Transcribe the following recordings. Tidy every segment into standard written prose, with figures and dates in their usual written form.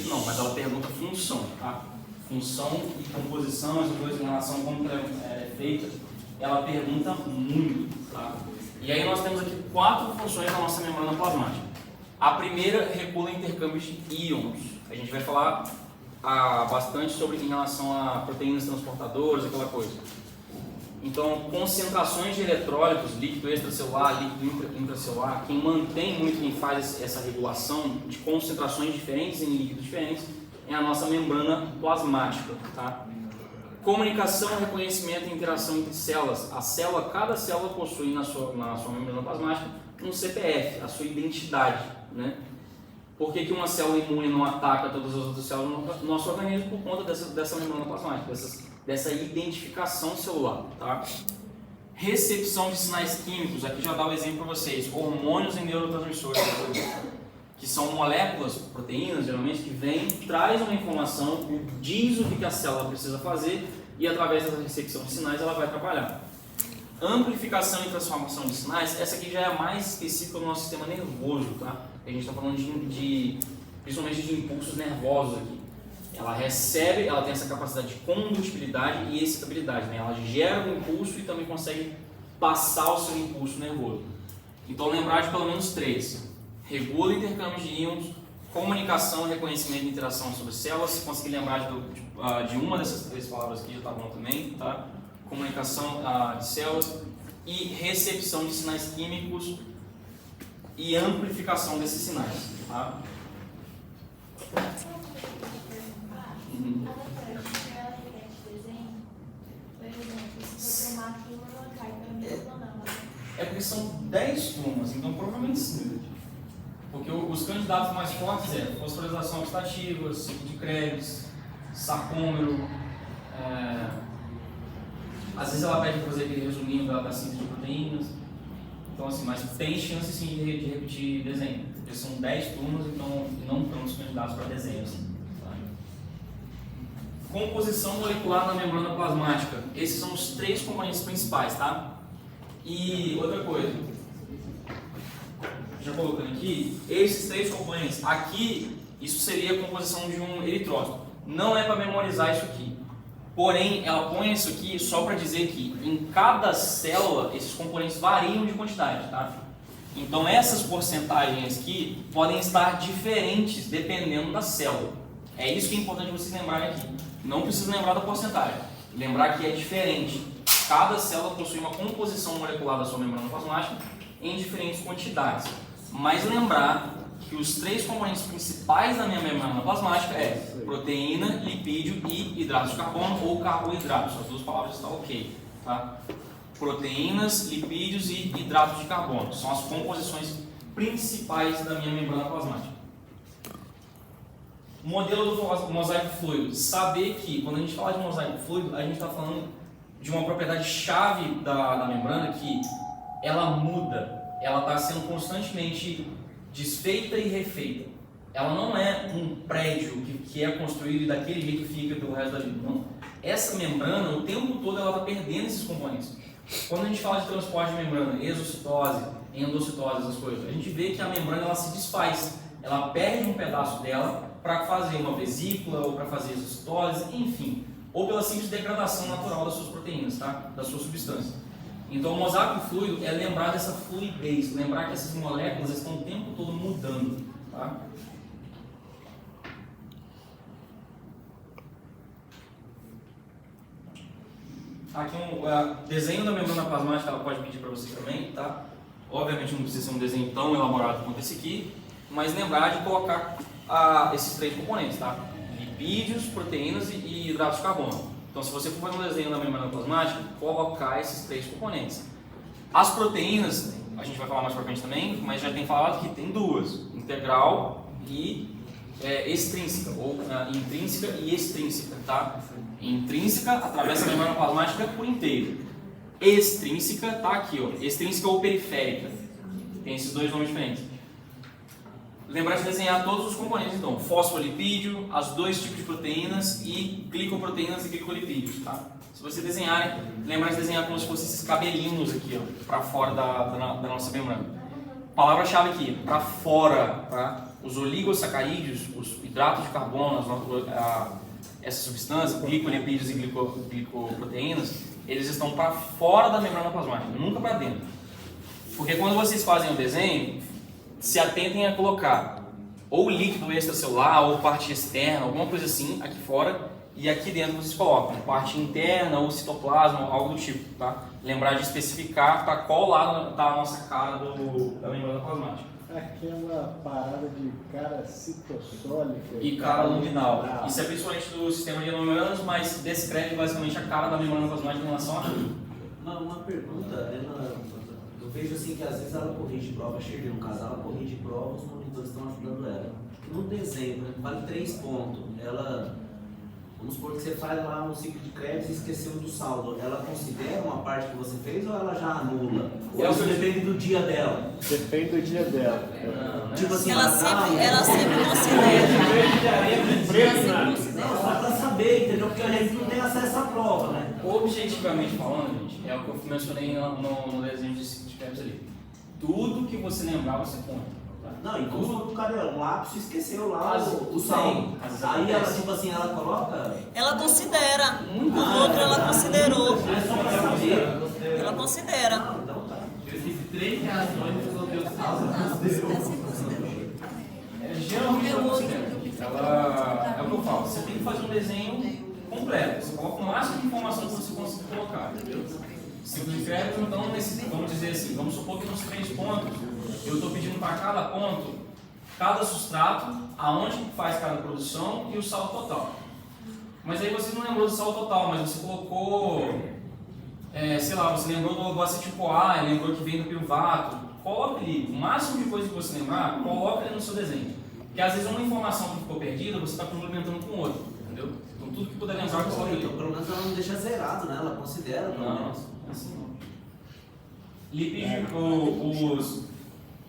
Não, mas ela pergunta função, tá? Função e composição, essas coisas em relação a como é feita, ela pergunta muito, tá? E aí nós temos aqui 4 funções da nossa membrana plasmática. A primeira regula intercâmbios de íons. A gente vai falar bastante sobre em relação a proteínas transportadoras, aquela coisa. Então, concentrações de eletrólitos, líquido extracelular, líquido intracelular, quem mantém muito, quem faz essa regulação de concentrações diferentes em líquidos diferentes, é a nossa membrana plasmática, tá? Comunicação, reconhecimento e interação entre células. Cada célula possui na sua membrana plasmática um CPF, a sua identidade, né? Por que uma célula imune não ataca todas as outras células do nosso organismo? Por conta dessa membrana plasmática, dessa identificação celular, tá? Recepção de sinais químicos, aqui já dá o exemplo para vocês, hormônios e neurotransmissores, que são moléculas, proteínas geralmente, que vêm, traz uma informação, diz o que a célula precisa fazer e através dessa recepção de sinais ela vai trabalhar. Amplificação e transformação de sinais, essa aqui já é a mais específica do nosso sistema nervoso, tá? A gente está falando principalmente de impulsos nervosos aqui. Ela recebe, ela tem essa capacidade de condutibilidade e excitabilidade, né? Ela gera um impulso e também consegue passar o seu impulso nervoso. Então lembrar de pelo menos 3. Regula o intercâmbio de íons, comunicação, reconhecimento e interação sobre células. Se conseguir lembrar de uma dessas 3 palavras aqui, já está bom também, tá? Comunicação de células e recepção de sinais químicos e amplificação desses sinais, tá? É porque são 10 turmas, então provavelmente sim. Porque os candidatos mais fortes é fosforilação oxidativa, ciclo de Krebs, sarcômero. Às vezes ela pede para fazer aquele resuminho da síntese de proteínas. Então assim, mas tem chance sim de repetir desenho. Porque são 10 turmas, então não tantos candidatos para desenho assim. Composição molecular na membrana plasmática. Esses são os 3 componentes principais, tá? E outra coisa, já colocando aqui, esses 3 componentes, aqui, isso seria a composição de um eritrócito. Não é para memorizar isso aqui. Porém, ela põe isso aqui só para dizer que em cada célula, esses componentes variam de quantidade, tá? Então, essas porcentagens aqui podem estar diferentes dependendo da célula. É isso que é importante vocês lembrarem aqui. Não precisa lembrar da porcentagem. Lembrar que é diferente. Cada célula possui uma composição molecular da sua membrana plasmática em diferentes quantidades. Mas lembrar que os 3 componentes principais da minha membrana plasmática é proteína, lipídio e hidratos de carbono ou carboidratos. As 2 palavras estão ok, tá? Proteínas, lipídios e hidratos de carbono são as composições principais da minha membrana plasmática. Modelo do mosaico fluido. Saber que quando a gente fala de mosaico fluido, a gente está falando de uma propriedade chave da membrana que ela muda, ela está sendo constantemente desfeita e refeita. Ela não é um prédio que é construído e daquele jeito fica pelo resto da vida, não. Essa membrana, o tempo todo, ela está perdendo esses componentes. Quando a gente fala de transporte de membrana, exocitose, endocitose, essas coisas, a gente vê que a membrana ela se desfaz, ela perde um pedaço dela para fazer uma vesícula ou para fazer exocitose, enfim, ou pela simples degradação natural das suas proteínas, tá? Da sua substância. Então, o mosaico fluido é lembrar dessa fluidez, lembrar que essas moléculas estão o tempo todo mudando, tá? Aqui um desenho da membrana plasmática, ela pode pedir para vocês também, tá? Obviamente não precisa ser um desenho tão elaborado quanto esse aqui, mas lembrar de colocar esses 3 componentes, tá? Lipídios, proteínas e hidratos de carbono. Então, se você for fazer um desenho da membrana plasmática, colocar esses 3 componentes. As proteínas, a gente vai falar mais pra frente também, mas já tem falado que tem 2, integral e extrínseca, ou intrínseca e extrínseca, tá? Intrínseca atravessa a membrana plasmática por inteiro. Extrínseca tá aqui, ó. Extrínseca ou periférica. Tem esses 2 nomes diferentes. Lembrar de desenhar todos os componentes, então, fosfolipídio, as 2 tipos de proteínas e glicoproteínas e glicolipídios, tá? Se você desenhar, lembrar de desenhar como se fossem esses cabelinhos aqui, ó, para fora da nossa membrana. Palavra-chave aqui, para fora, tá? os oligosacarídeos, os hidratos de carbono, essas substâncias, glicolipídios e glicoproteínas, eles estão para fora da membrana plasmática, nunca para dentro. Porque quando vocês fazem o desenho, se atentem a colocar ou líquido extracelular, ou parte externa, alguma coisa assim, aqui fora, e aqui dentro vocês colocam parte interna ou citoplasma, algo do tipo, tá? Lembrar de especificar para qual lado está a nossa cara da membrana plasmática. Aquela parada de cara citossólica e cara luminal. Isso é principalmente do sistema de membranas, mas descreve basicamente a cara da membrana plasmática em relação a tudo. Uma pergunta, eu vejo assim que às vezes ela corrige prova, cheguei no caso, ela corrige prova, os monitores estão ajudando ela. No desenho, por exemplo, vale 3 pontos, ela, vamos supor que você faz lá um ciclo de créditos e esqueceu do saldo, ela considera uma parte que você fez ou ela já anula? Ou isso depende do dia dela? Depende do dia dela. Tipo assim, ela sempre considera. Não, só para saber, entendeu? Porque a gente não tem acesso à prova, né? Objetivamente falando, gente, é o que eu mencionei no desenho de ciclo de créditos ali. Tudo que você lembrar, você conta. Não, e como o cara, um lápis esqueceu lá o sim, saldo. Aí ela, tipo assim, ela coloca. Ela considera. O outro ela considerou. É só pra saber. Ela considera. Não, então tá. Eu tive 3 reações e resolveu o saldo. Geralmente ela considera. É o que eu falo, você tem que fazer um desenho completo. Você coloca o máximo de informação que você conseguir colocar, entendeu? Ciclo de crédito, então, vamos dizer assim, vamos supor que nos 3 pontos, eu estou pedindo para cada ponto, cada substrato, aonde faz cada produção e o saldo total. Mas aí você não lembrou do saldo total, mas você colocou, sei lá, você lembrou do acetil-CoA, lembrou que vem do piruvato. Coloque ali, o máximo de coisa que você lembrar, coloque ali no seu desenho. Porque às vezes uma informação que ficou perdida, você está complementando com outra, entendeu? Então tudo que puder lembrar, coloque ali. Então, pelo menos ela não deixa zerado, né? Ela considera, pelo menos. Assim não. Lipídio,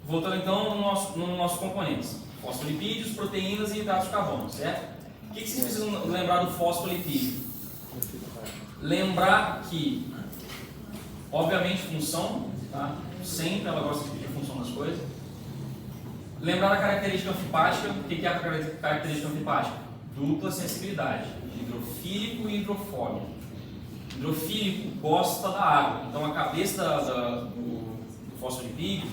voltando então nos nossos componentes: fosfolipídios, proteínas e hidratos de carbono, certo? O que vocês precisam lembrar do fosfolipídio? Lembrar que, obviamente, função, tá? Sempre ela gosta de pedir função das coisas. Lembrar da característica anfipática. O que é a característica anfipática? Dupla sensibilidade, hidrofílico e hidrofóbico. Hidrofílico gosta da água, então a cabeça do fosfolipídio,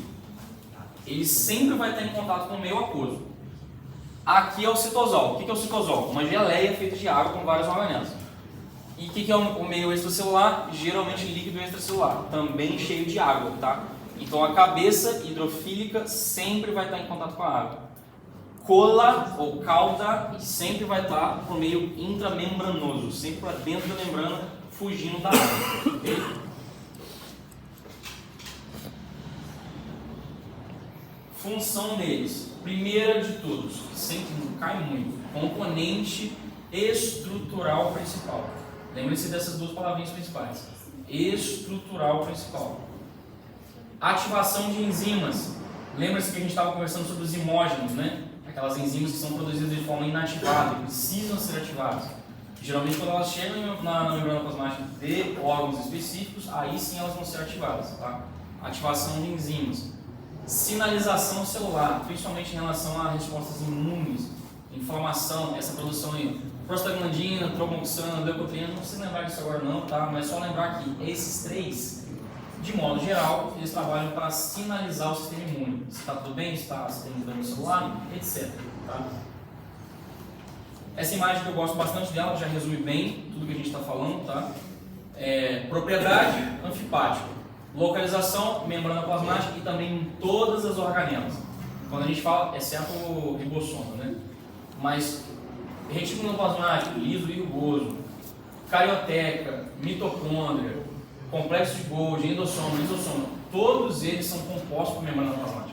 ele sempre vai estar em contato com o meio aquoso. Aqui é o citosol. O que é o citosol? Uma geleia feita de água com vários organelos. E o que é o meio extracelular? Geralmente líquido extracelular, também cheio de água, tá? Então a cabeça hidrofílica sempre vai estar em contato com a água. Cola ou cauda sempre vai estar por meio intramembranoso, sempre para dentro da membrana, fugindo da água. Okay? Função deles, primeira de todos, sempre cai muito, componente estrutural principal. Lembre-se dessas 2 palavrinhas principais. Estrutural principal. Ativação de enzimas. Lembra-se que a gente estava conversando sobre os imógenos, né? Aquelas enzimas que são produzidas de forma inativada, que precisam ser ativadas. Geralmente, quando elas chegam na membrana plasmática de órgãos específicos, aí sim elas vão ser ativadas, tá? Ativação de enzimas. Sinalização celular, principalmente em relação a respostas imunes, inflamação, essa produção aí. Prostaglandina, tromboxana, leucotriena, não precisa lembrar disso agora não, tá? Mas só lembrar que esses 3, de modo geral, eles trabalham para sinalizar o sistema imune. Se está tudo bem, se tem dano celular, etc. Tá? Essa imagem que eu gosto bastante dela, já resume bem tudo que a gente está falando, tá? Propriedade anfipática, localização, membrana plasmática e também em todas as organelas. Quando a gente fala, exceto o ribossoma, né? Mas retículo plasmático, liso e rugoso, carioteca, mitocôndria, complexo de Golgi, endossoma, lisosoma, todos eles são compostos por membrana plasmática.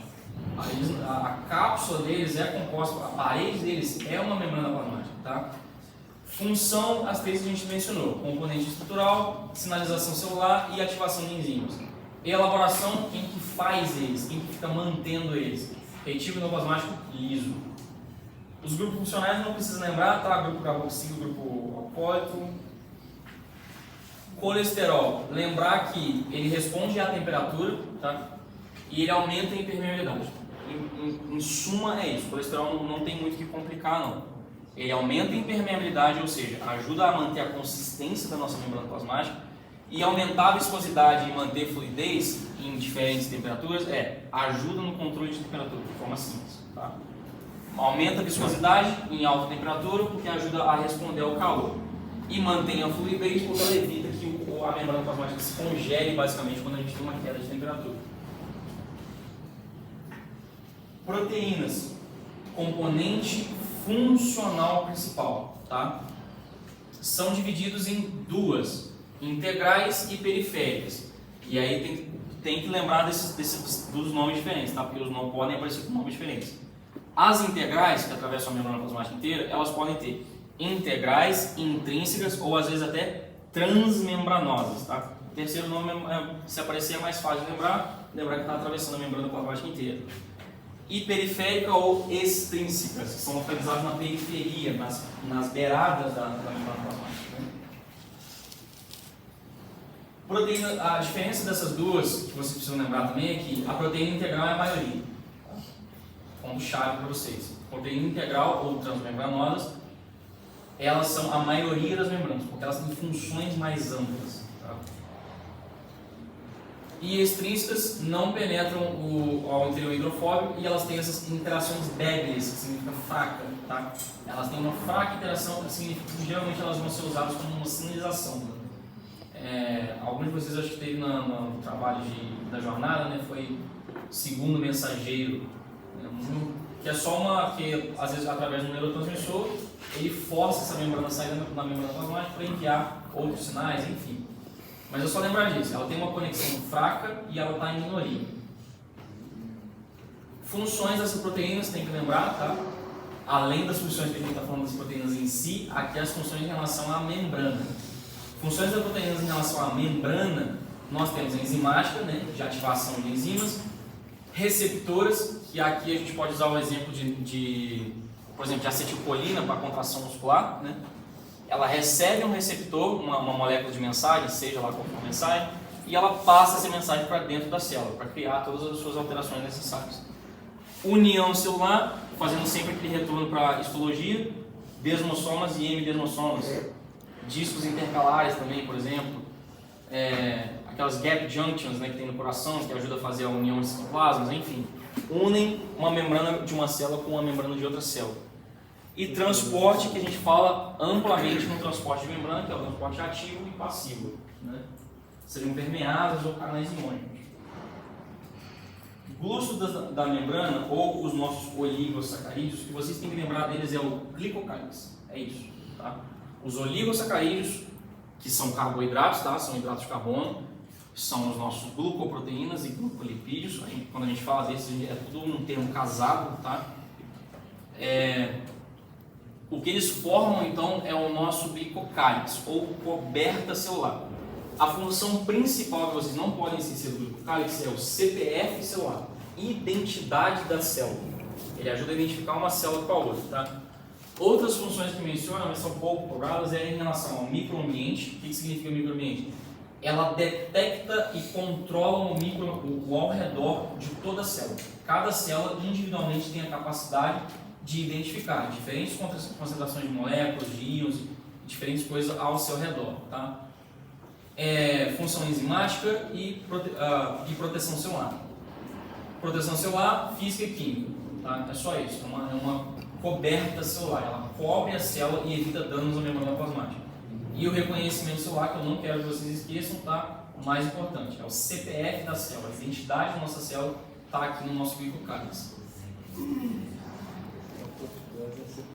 A cápsula deles é composta, a parede deles é uma membrana plasmática, tá? Função, as 3 que a gente mencionou: componente estrutural, sinalização celular e ativação de enzimas. Elaboração, quem que faz eles, quem que fica mantendo eles? Retículo endoplasmático liso. Os grupos funcionais não precisa lembrar, tá? Grupo carboxílio, grupo alcoólico. Colesterol, lembrar que ele responde à temperatura, tá? E ele aumenta a impermeabilidade. em suma, é isso. O colesterol não tem muito o que complicar, não. Ele aumenta a impermeabilidade, ou seja, ajuda a manter a consistência da nossa membrana plasmática, e aumentar a viscosidade e manter fluidez em diferentes temperaturas ajuda no controle de temperatura, de forma simples. Tá? Aumenta a viscosidade em alta temperatura porque ajuda a responder ao calor. E mantém a fluidez porque ela evita que a membrana plasmática se congele basicamente quando a gente tem uma queda de temperatura. Proteínas, componente funcional principal, tá? São divididos em duas, integrais e periféricas. E aí tem que lembrar dos nomes diferentes, tá? Porque os não podem aparecer com nomes diferentes. As integrais, que atravessam a membrana plasmática inteira, elas podem ter integrais, intrínsecas ou às vezes até transmembranosas, tá? O terceiro nome, se aparecer, é mais fácil de lembrar que está atravessando a membrana plasmática inteira. E periférica ou extrínsecas, que são localizadas na periferia, nas beiradas da membrana plasmática. Proteína, a diferença dessas duas, que vocês precisam lembrar também, é que a proteína integral é a maioria. Tá? Ponto chave para vocês. Proteína integral ou transmembranosas, elas são a maioria das membranas, porque elas têm funções mais amplas. Tá? E extrínsecas não penetram ao interior hidrofóbico e elas têm essas interações débeis, que significa fraca. Tá? Elas têm uma fraca interação, que significa que geralmente elas vão ser usadas como uma sinalização. Alguns de vocês acho que teve no trabalho da jornada, né, foi segundo mensageiro, né, que é só que às vezes através do neurotransmissor ele força essa membrana a sair da membrana plasmática para enviar outros sinais, enfim. Mas é só lembrar disso, ela tem uma conexão fraca e ela está em minoria. Funções dessas proteínas, tem que lembrar, tá? Além das funções que a gente está falando das proteínas em si, aqui as funções em relação à membrana. Funções das proteínas em relação à membrana, nós temos a enzimática, né, de ativação de enzimas, receptoras, que aqui a gente pode usar o exemplo por exemplo, de acetilcolina para contração muscular, né? Ela recebe um receptor, uma molécula de mensagem, seja lá qual for a mensagem, e ela passa essa mensagem para dentro da célula, para criar todas as suas alterações necessárias. União celular, fazendo sempre aquele retorno para a histologia, desmossomas e hemidesmossomas. Discos intercalares também, por exemplo, aquelas gap junctions, né, que tem no coração, que ajuda a fazer a união de citoplasmas, enfim, unem uma membrana de uma célula com uma membrana de outra célula. E transporte, que a gente fala amplamente no transporte de membrana, que é o transporte ativo e passivo, né? Seriam permeáveis ou canais iônicos. Glúcidos da membrana, ou os nossos oligosacarídeos, que vocês têm que lembrar deles é o glicocálix, é isso, tá? Os oligosacarídeos, que são carboidratos, tá? São hidratos de carbono, são os nossos glucoproteínas e glucolipídios. Quando a gente fala desses, é tudo um termo casado, tá? O que eles formam, então, é o nosso glicocálix, ou coberta celular. A função principal que vocês não podem esquecer do glicocálix é o CPF celular, identidade da célula. Ele ajuda a identificar uma célula com a outra, tá? Outras funções que mencionam, mas são pouco cobradas, é em relação ao microambiente. O que significa microambiente? Ela detecta e controla o ao redor de toda a célula. Cada célula individualmente tem a capacidade de identificar diferentes concentrações de moléculas, de íons, diferentes coisas ao seu redor. Tá? Função enzimática e proteção celular. Proteção celular, física e química. Tá? É só isso, é uma coberta celular. Ela cobre a célula e evita danos à membrana plasmática. E o reconhecimento celular, que eu não quero que vocês esqueçam, tá? O mais importante é o CPF da célula. A identidade da nossa célula está aqui no nosso glicocálix.